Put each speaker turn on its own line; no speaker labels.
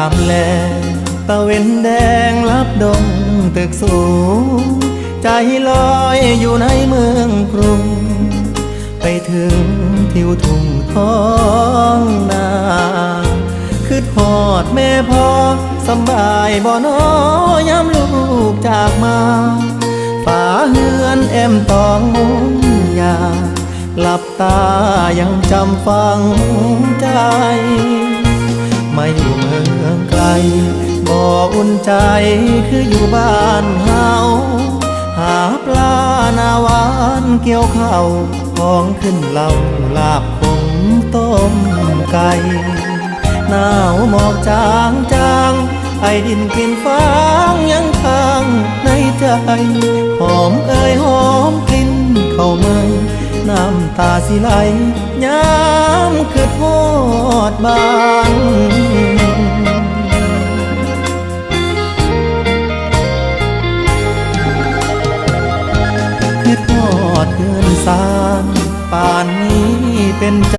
ามแลตะเวนแดงลับดงตึกสูงใจลอยอยู่ในเมืองกรุงไปถึงทิวทุ่งท้องนาคือทอดแม่พ่อสบายบ่น้อยามลูกจากมาฝาเฮือนแอมตองมุงยาหลับตายังจำฝังใจมาอยู่เมืองไกลบ่อุ่นใจคืออยู่บ้านเฮาหาปลาหน้าหวานเกี่ยวข้าวของขึ้นเหล่าลาบขมต้มไก่หนาวหมอกจางจางไอดินกลิ่นฟางยังค้างในใจหอมเอ่ยหอมกลิ่นเข้ามาน้ำตาสิไหลย้ำคือทอดบ้านคือทอดเกินสานป่านนี้เป็น